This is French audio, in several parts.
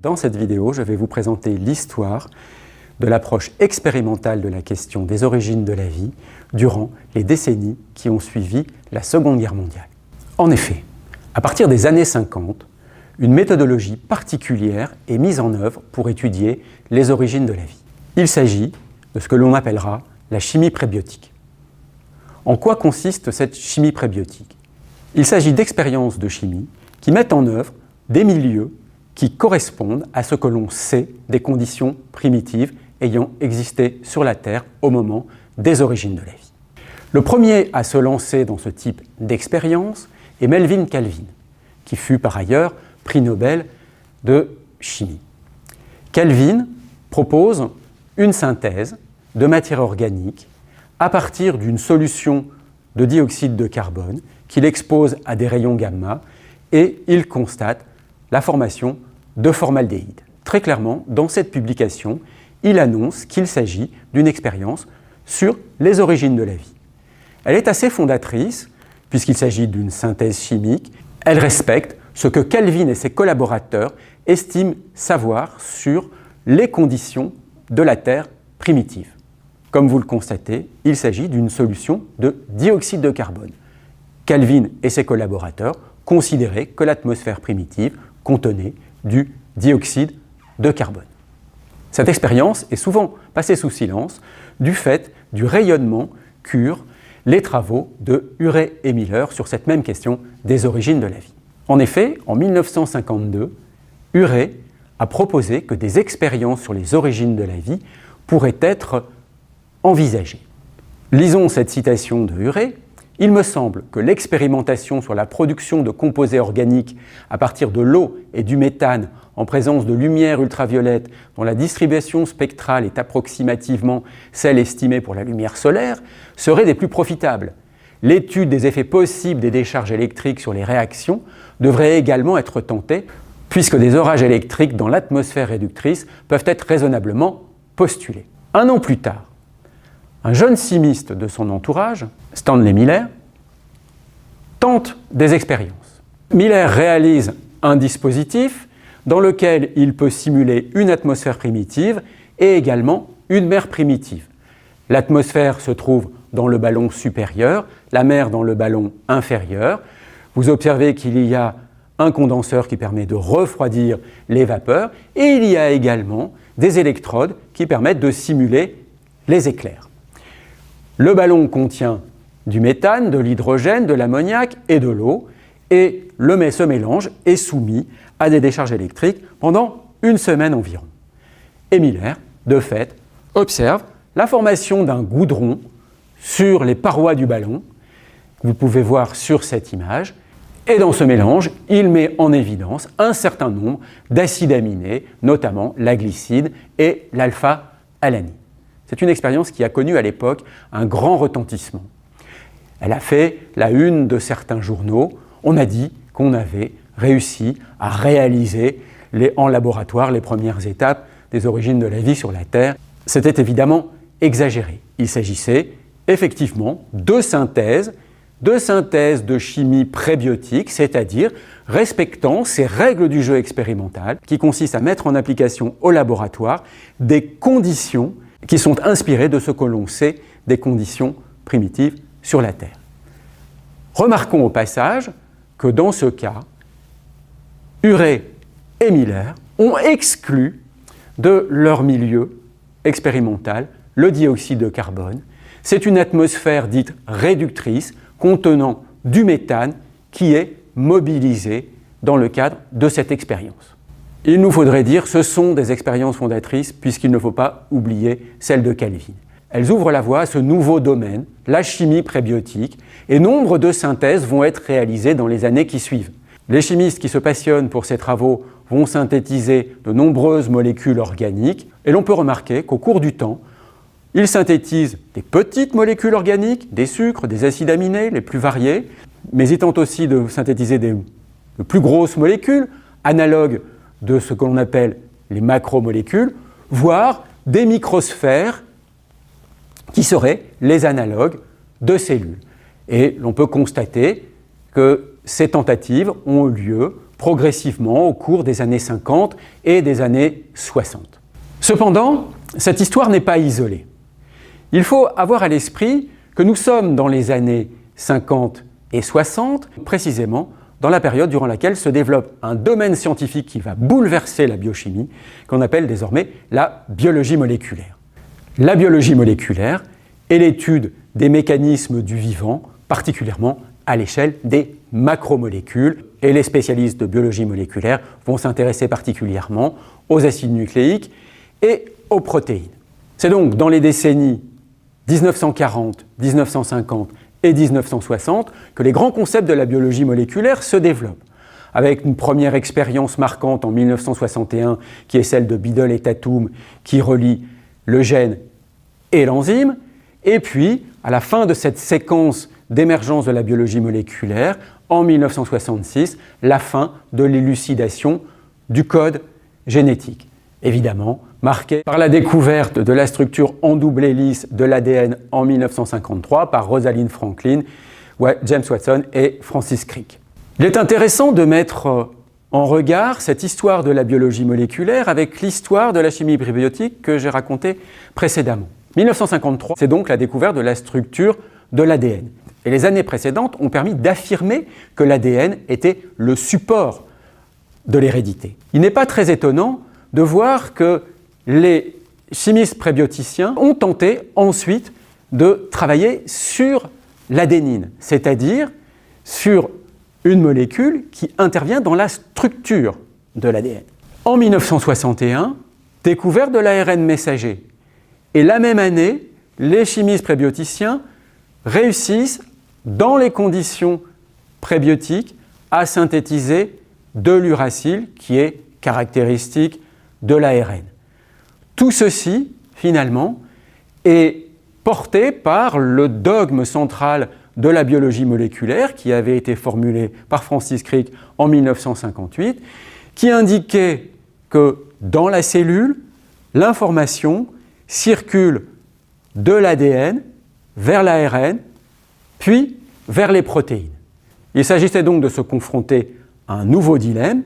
Dans cette vidéo, je vais vous présenter l'histoire de l'approche expérimentale de la question des origines de la vie durant les décennies qui ont suivi la Seconde Guerre mondiale. En effet, à partir des années 50, une méthodologie particulière est mise en œuvre pour étudier les origines de la vie. Il s'agit de ce que l'on appellera la chimie prébiotique. En quoi consiste cette chimie prébiotique? Il s'agit d'expériences de chimie qui mettent en œuvre des milieux qui correspondent à ce que l'on sait des conditions primitives ayant existé sur la Terre au moment des origines de la vie. Le premier à se lancer dans ce type d'expérience est Melvin Calvin, qui fut par ailleurs prix Nobel de chimie. Calvin propose une synthèse de matière organique à partir d'une solution de dioxyde de carbone qu'il expose à des rayons gamma et il constate la formation de formaldéhyde. Très clairement, dans cette publication, il annonce qu'il s'agit d'une expérience sur les origines de la vie. Elle est assez fondatrice, puisqu'il s'agit d'une synthèse chimique. Elle respecte ce que Calvin et ses collaborateurs estiment savoir sur les conditions de la Terre primitive. Comme vous le constatez, il s'agit d'une solution de dioxyde de carbone. Calvin et ses collaborateurs considéraient que l'atmosphère primitive contenait du dioxyde de carbone. Cette expérience est souvent passée sous silence du fait du rayonnement qu'eurent les travaux de Urey et Miller sur cette même question des origines de la vie. En effet, en 1952, Urey a proposé que des expériences sur les origines de la vie pourraient être envisagées. Lisons cette citation de Urey. Il me semble que l'expérimentation sur la production de composés organiques à partir de l'eau et du méthane en présence de lumière ultraviolette dont la distribution spectrale est approximativement celle estimée pour la lumière solaire serait des plus profitables. L'étude des effets possibles des décharges électriques sur les réactions devrait également être tentée puisque des orages électriques dans l'atmosphère réductrice peuvent être raisonnablement postulés. Un an plus tard, un jeune chimiste de son entourage, Stanley Miller, tente des expériences. Miller réalise un dispositif dans lequel il peut simuler une atmosphère primitive et également une mer primitive. L'atmosphère se trouve dans le ballon supérieur, la mer dans le ballon inférieur. Vous observez qu'il y a un condenseur qui permet de refroidir les vapeurs et il y a également des électrodes qui permettent de simuler les éclairs. Le ballon contient du méthane, de l'hydrogène, de l'ammoniac et de l'eau et ce mélange est soumis à des décharges électriques pendant une semaine environ. Et Miller, de fait, observe la formation d'un goudron sur les parois du ballon, que vous pouvez voir sur cette image, et dans ce mélange, il met en évidence un certain nombre d'acides aminés, notamment la glycine et l'alpha-alanine. C'est une expérience qui a connu à l'époque un grand retentissement. Elle a fait la une de certains journaux. On a dit qu'on avait réussi à réaliser en laboratoire les premières étapes des origines de la vie sur la Terre. C'était évidemment exagéré. Il s'agissait effectivement de synthèse de chimie prébiotique, c'est-à-dire respectant ces règles du jeu expérimental qui consistent à mettre en application au laboratoire des conditions qui sont inspirées de ce que l'on sait des conditions primitives sur la Terre. Remarquons au passage que dans ce cas, Urey et Miller ont exclu de leur milieu expérimental le dioxyde de carbone. C'est une atmosphère dite réductrice contenant du méthane qui est mobilisé dans le cadre de cette expérience. Il nous faudrait dire que ce sont des expériences fondatrices puisqu'il ne faut pas oublier celles de Calvin. Elles ouvrent la voie à ce nouveau domaine, la chimie prébiotique, et nombre de synthèses vont être réalisées dans les années qui suivent. Les chimistes qui se passionnent pour ces travaux vont synthétiser de nombreuses molécules organiques, et l'on peut remarquer qu'au cours du temps, ils synthétisent des petites molécules organiques, des sucres, des acides aminés, les plus variés, mais ils tentent aussi de synthétiser de plus grosses molécules, analogues de ce que l'on appelle les macromolécules, voire des microsphères qui seraient les analogues de cellules. Et l'on peut constater que ces tentatives ont eu lieu progressivement au cours des années 50 et des années 60. Cependant, cette histoire n'est pas isolée. Il faut avoir à l'esprit que nous sommes dans les années 50 et 60, précisément dans la période durant laquelle se développe un domaine scientifique qui va bouleverser la biochimie, qu'on appelle désormais la biologie moléculaire. La biologie moléculaire est l'étude des mécanismes du vivant, particulièrement à l'échelle des macromolécules, et les spécialistes de biologie moléculaire vont s'intéresser particulièrement aux acides nucléiques et aux protéines. C'est donc dans les décennies 1940, 1950 et 1960 que les grands concepts de la biologie moléculaire se développent, avec une première expérience marquante en 1961 qui est celle de Biddle et Tatum qui relie le gène et l'enzyme, et puis à la fin de cette séquence d'émergence de la biologie moléculaire, en 1966, la fin de l'élucidation du code génétique, évidemment marquée par la découverte de la structure en double hélice de l'ADN en 1953 par Rosalind Franklin, James Watson et Francis Crick. Il est intéressant de mettre en regard cette histoire de la biologie moléculaire avec l'histoire de la chimie prébiotique que j'ai racontée précédemment. 1953, c'est donc la découverte de la structure de l'ADN. Et les années précédentes ont permis d'affirmer que l'ADN était le support de l'hérédité. Il n'est pas très étonnant de voir que les chimistes prébioticiens ont tenté ensuite de travailler sur l'adénine, c'est-à-dire sur une molécule qui intervient dans la structure de l'ADN. En 1961, découverte de l'ARN messager. Et la même année, les chimistes prébioticiens réussissent, dans les conditions prébiotiques, à synthétiser de l'uracile qui est caractéristique de l'ARN. Tout ceci, finalement, est porté par le dogme central de la biologie moléculaire qui avait été formulé par Francis Crick en 1958, qui indiquait que dans la cellule, l'information circule de l'ADN vers l'ARN, puis vers les protéines. Il s'agissait donc de se confronter à un nouveau dilemme.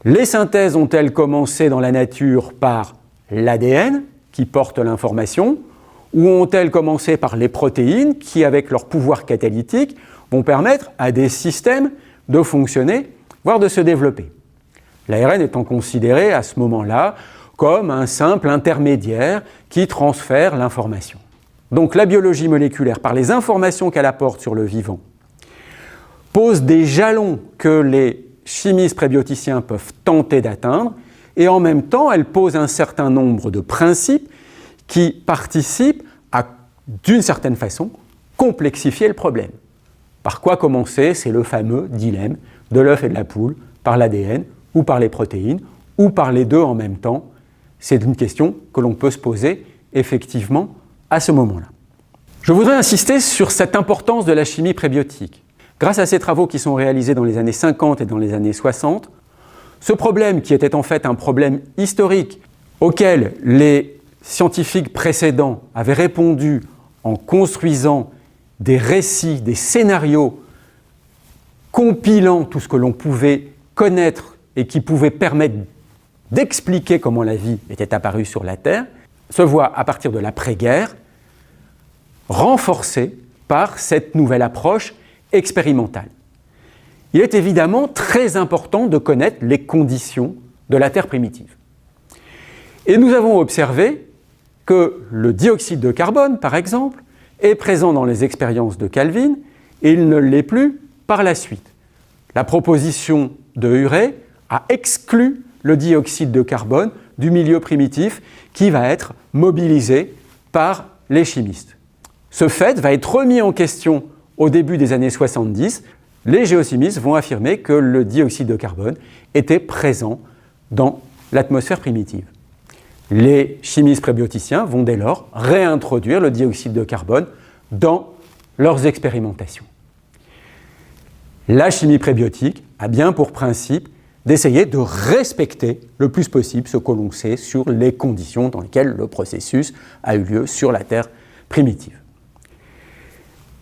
Les synthèses ont-elles commencé dans la nature par l'ADN, qui porte l'information, ou ont-elles commencé par les protéines, qui, avec leur pouvoir catalytique, vont permettre à des systèmes de fonctionner, voire de se développer. L'ARN étant considéré à ce moment-là comme un simple intermédiaire qui transfère l'information. Donc la biologie moléculaire, par les informations qu'elle apporte sur le vivant, pose des jalons que les chimistes prébioticiens peuvent tenter d'atteindre, et en même temps, elle pose un certain nombre de principes qui participent à, d'une certaine façon, complexifier le problème. Par quoi commencer? C'est le fameux dilemme de l'œuf et de la poule, par l'ADN ou par les protéines, ou par les deux en même temps. C'est une question que l'on peut se poser effectivement à ce moment-là. Je voudrais insister sur cette importance de la chimie prébiotique. Grâce à ces travaux qui sont réalisés dans les années 50 et dans les années 60, ce problème qui était en fait un problème historique auquel les scientifiques précédents avaient répondu en construisant des récits, des scénarios compilant tout ce que l'on pouvait connaître et qui pouvait permettre d'expliquer comment la vie était apparue sur la Terre, se voit à partir de l'après-guerre renforcé par cette nouvelle approche expérimentale. Il est évidemment très important de connaître les conditions de la Terre primitive. Et nous avons observé que le dioxyde de carbone, par exemple, est présent dans les expériences de Calvin et il ne l'est plus par la suite. La proposition de Urey a exclu le dioxyde de carbone du milieu primitif qui va être mobilisé par les chimistes. Ce fait va être remis en question au début des années 70. Les géochimistes vont affirmer que le dioxyde de carbone était présent dans l'atmosphère primitive. Les chimistes prébioticiens vont dès lors réintroduire le dioxyde de carbone dans leurs expérimentations. La chimie prébiotique a bien pour principe d'essayer de respecter le plus possible ce que l'on sait sur les conditions dans lesquelles le processus a eu lieu sur la Terre primitive.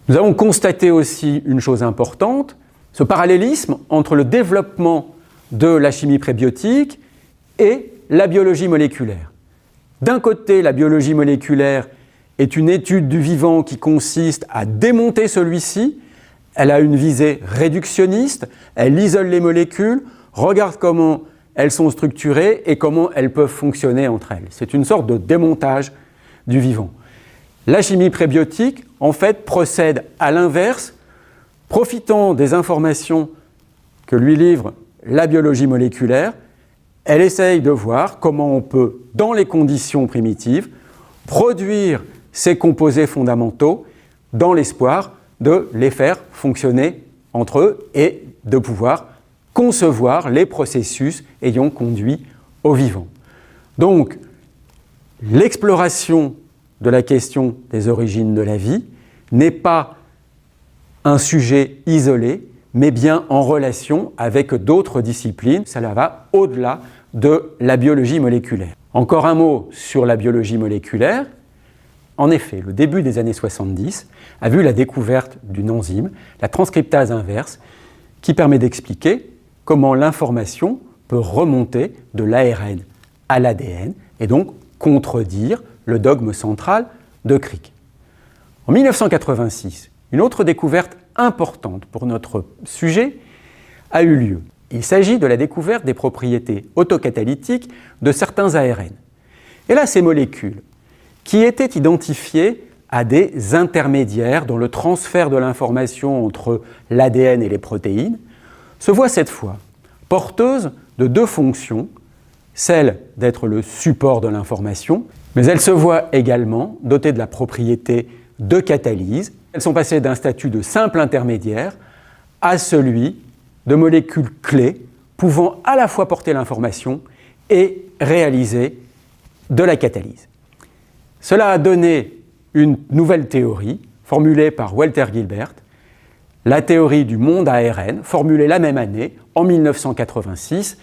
Nous avons constaté aussi une chose importante, ce parallélisme entre le développement de la chimie prébiotique et la biologie moléculaire. D'un côté, la biologie moléculaire est une étude du vivant qui consiste à démonter celui-ci. Elle a une visée réductionniste, elle isole les molécules, regarde comment elles sont structurées et comment elles peuvent fonctionner entre elles. C'est une sorte de démontage du vivant. La chimie prébiotique, en fait, procède à l'inverse, profitant des informations que lui livre la biologie moléculaire. Elle essaye de voir comment on peut, dans les conditions primitives, produire ces composés fondamentaux dans l'espoir de les faire fonctionner entre eux et de pouvoir concevoir les processus ayant conduit au vivant. Donc, l'exploration de la question des origines de la vie n'est pas un sujet isolé, mais bien en relation avec d'autres disciplines. Cela va au-delà de la biologie moléculaire. Encore un mot sur la biologie moléculaire. En effet, le début des années 70 a vu la découverte d'une enzyme, la transcriptase inverse, qui permet d'expliquer comment l'information peut remonter de l'ARN à l'ADN et donc contredire le dogme central de Crick. En 1986, une autre découverte importante pour notre sujet a eu lieu. Il s'agit de la découverte des propriétés autocatalytiques de certains ARN. Et là, ces molécules, qui étaient identifiées à des intermédiaires dans le transfert de l'information entre l'ADN et les protéines, se voient cette fois porteuses de deux fonctions, celle d'être le support de l'information, mais elles se voient également dotées de la propriété de catalyse. Elles sont passées d'un statut de simple intermédiaire à celui de molécules clés pouvant à la fois porter l'information et réaliser de la catalyse. Cela a donné une nouvelle théorie formulée par Walter Gilbert, la théorie du monde ARN, formulée la même année, en 1986,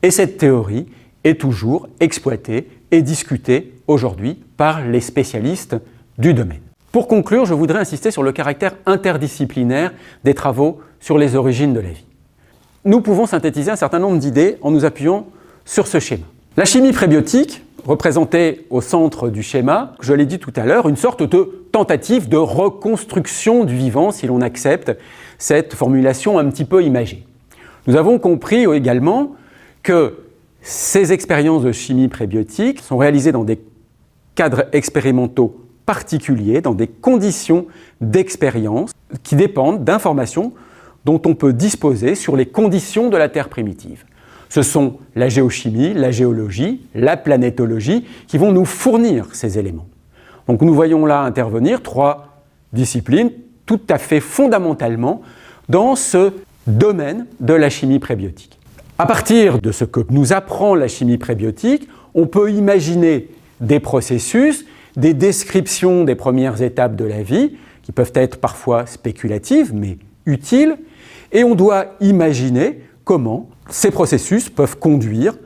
et cette théorie est toujours exploitée et discutée aujourd'hui par les spécialistes du domaine. Pour conclure, je voudrais insister sur le caractère interdisciplinaire des travaux sur les origines de la vie. Nous pouvons synthétiser un certain nombre d'idées en nous appuyant sur ce schéma. La chimie prébiotique, représentée au centre du schéma, je l'ai dit tout à l'heure, une sorte de tentative de reconstruction du vivant, si l'on accepte cette formulation un petit peu imagée. Nous avons compris également que ces expériences de chimie prébiotique sont réalisées dans des cadres expérimentaux particuliers, dans des conditions d'expérience qui dépendent d'informations dont on peut disposer sur les conditions de la Terre primitive. Ce sont la géochimie, la géologie, la planétologie qui vont nous fournir ces éléments. Donc nous voyons là intervenir trois disciplines tout à fait fondamentalement dans ce domaine de la chimie prébiotique. À partir de ce que nous apprend la chimie prébiotique, on peut imaginer des processus, des descriptions des premières étapes de la vie, qui peuvent être parfois spéculatives, mais utiles, et on doit imaginer comment ces processus peuvent conduire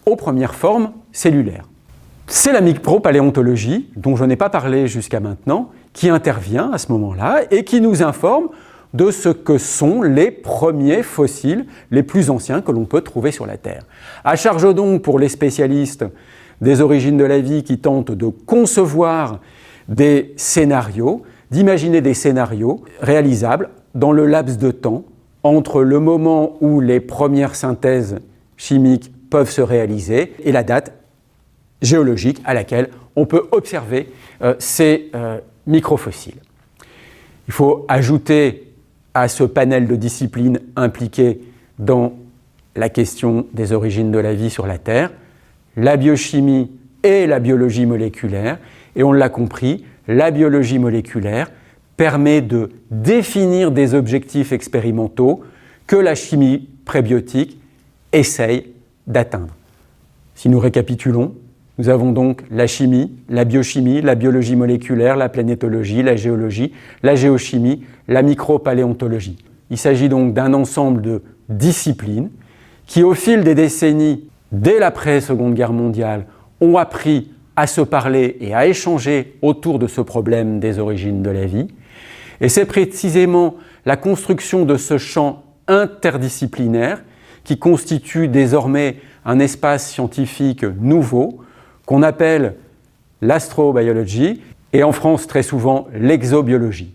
aux premières formes cellulaires. C'est la micropaléontologie, dont je n'ai pas parlé jusqu'à maintenant, qui intervient à ce moment-là et qui nous informe de ce que sont les premiers fossiles les plus anciens que l'on peut trouver sur la Terre. À charge donc pour les spécialistes des origines de la vie qui tentent de concevoir des scénarios, d'imaginer des scénarios réalisables dans le laps de temps entre le moment où les premières synthèses chimiques peuvent se réaliser et la date géologique à laquelle on peut observer ces microfossiles. Il faut ajouter à ce panel de disciplines impliquées dans la question des origines de la vie sur la Terre, la biochimie et la biologie moléculaire, et on l'a compris, la biologie moléculaire permet de définir des objectifs expérimentaux que la chimie prébiotique essaye d'atteindre. Si nous récapitulons, nous avons donc la chimie, la biochimie, la biologie moléculaire, la planétologie, la géochimie, la micropaléontologie. Il s'agit donc d'un ensemble de disciplines qui, au fil des décennies, dès l'après-Seconde Guerre mondiale, ont appris à se parler et à échanger autour de ce problème des origines de la vie. Et c'est précisément la construction de ce champ interdisciplinaire qui constitue désormais un espace scientifique nouveau qu'on appelle l'astrobiologie et en France très souvent l'exobiologie.